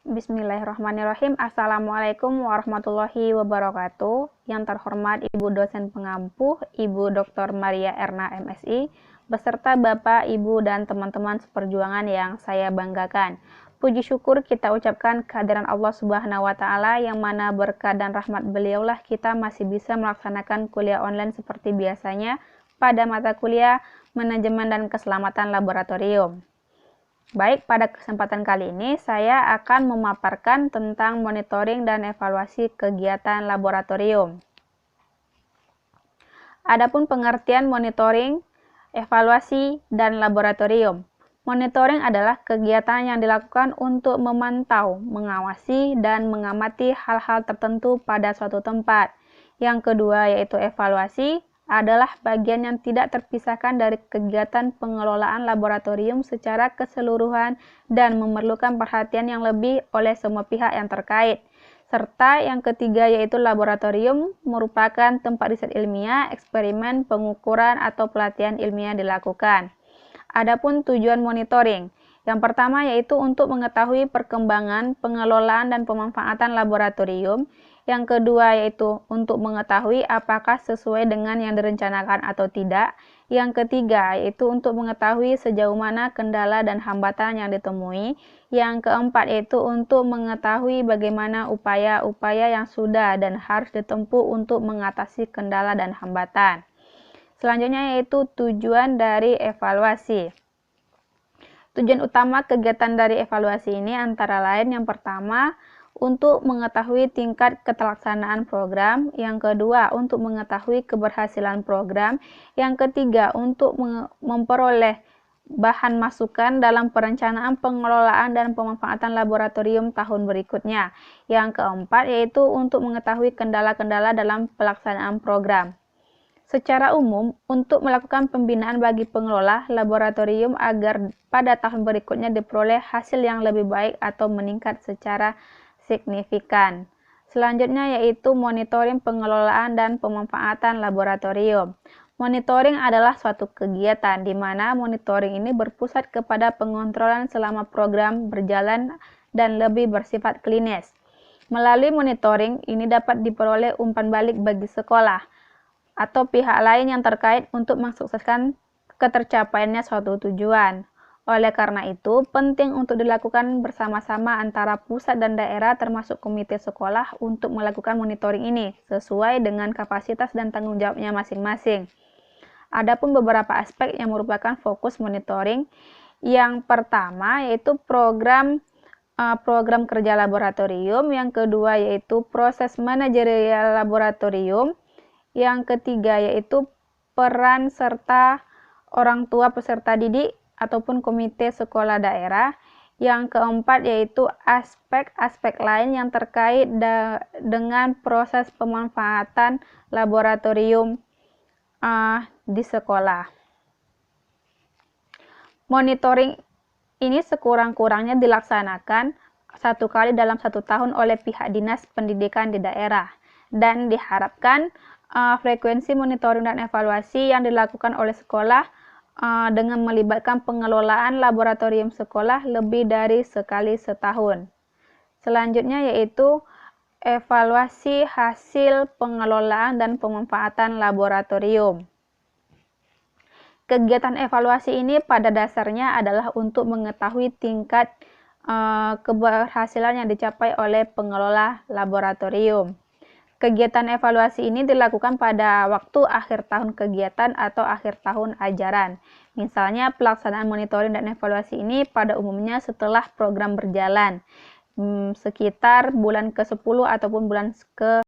Bismillahirrahmanirrahim. Assalamualaikum warahmatullahi wabarakatuh. Yang terhormat Ibu dosen pengampu, Ibu Dr. Maria Erna MSI, beserta Bapak, Ibu, dan teman-teman seperjuangan yang saya banggakan. Puji syukur kita ucapkan kehadiran Allah Subhanahu wa Ta'ala, yang mana berkat dan rahmat beliaulah kita masih bisa melaksanakan kuliah online seperti biasanya pada mata kuliah Manajemen dan Keselamatan Laboratorium. Baik, pada kesempatan kali ini saya akan memaparkan tentang monitoring dan evaluasi kegiatan laboratorium. Adapun pengertian monitoring, evaluasi, dan laboratorium. Monitoring adalah kegiatan yang dilakukan untuk memantau, mengawasi, dan mengamati hal-hal tertentu pada suatu tempat. Yang kedua yaitu evaluasi, adalah bagian yang tidak terpisahkan dari kegiatan pengelolaan laboratorium secara keseluruhan dan memerlukan perhatian yang lebih oleh semua pihak yang terkait. Serta yang ketiga yaitu laboratorium merupakan tempat riset ilmiah, eksperimen, pengukuran, atau pelatihan ilmiah dilakukan. Adapun tujuan monitoring, yang pertama yaitu untuk mengetahui perkembangan, pengelolaan, dan pemanfaatan laboratorium. Yang kedua yaitu untuk mengetahui apakah sesuai dengan yang direncanakan atau tidak. Yang ketiga yaitu untuk mengetahui sejauh mana kendala dan hambatan yang ditemui. Yang keempat yaitu untuk mengetahui bagaimana upaya-upaya yang sudah dan harus ditempuh untuk mengatasi kendala dan hambatan. Selanjutnya yaitu tujuan dari evaluasi. Tujuan utama kegiatan dari evaluasi ini antara lain yang pertama, untuk mengetahui tingkat keterlaksanaan program, yang kedua untuk mengetahui keberhasilan program, yang ketiga untuk memperoleh bahan masukan dalam perencanaan pengelolaan dan pemanfaatan laboratorium tahun berikutnya, yang keempat yaitu untuk mengetahui kendala-kendala dalam pelaksanaan program. Secara umum, untuk melakukan pembinaan bagi pengelola laboratorium agar pada tahun berikutnya diperoleh hasil yang lebih baik atau meningkat secara signifikan. Selanjutnya yaitu monitoring pengelolaan dan pemanfaatan laboratorium. Monitoring adalah suatu kegiatan di mana monitoring ini berpusat kepada pengontrolan selama program berjalan dan lebih bersifat klinis. Melalui monitoring ini dapat diperoleh umpan balik bagi sekolah atau pihak lain yang terkait untuk mensukseskan ketercapaiannya suatu tujuan. Oleh karena itu, penting untuk dilakukan bersama-sama antara pusat dan daerah termasuk komite sekolah untuk melakukan monitoring ini sesuai dengan kapasitas dan tanggung jawabnya masing-masing. Adapun beberapa aspek yang merupakan fokus monitoring. Yang pertama yaitu program kerja laboratorium, yang kedua yaitu proses manajerial laboratorium, yang ketiga yaitu peran serta orang tua peserta didik ataupun komite sekolah daerah. Yang keempat yaitu aspek-aspek lain yang terkait dengan proses pemanfaatan laboratorium di sekolah. Monitoring ini sekurang-kurangnya dilaksanakan 1 kali dalam 1 tahun oleh pihak dinas pendidikan di daerah, dan diharapkan frekuensi monitoring dan evaluasi yang dilakukan oleh sekolah dengan melibatkan pengelolaan laboratorium sekolah lebih dari sekali setahun. Selanjutnya yaitu evaluasi hasil pengelolaan dan pemanfaatan laboratorium. Kegiatan evaluasi ini pada dasarnya adalah untuk mengetahui tingkat keberhasilan yang dicapai oleh pengelola laboratorium. Kegiatan evaluasi ini dilakukan pada waktu akhir tahun kegiatan atau akhir tahun ajaran. Misalnya pelaksanaan monitoring dan evaluasi ini pada umumnya setelah program berjalan, sekitar bulan ke-10 ataupun bulan ke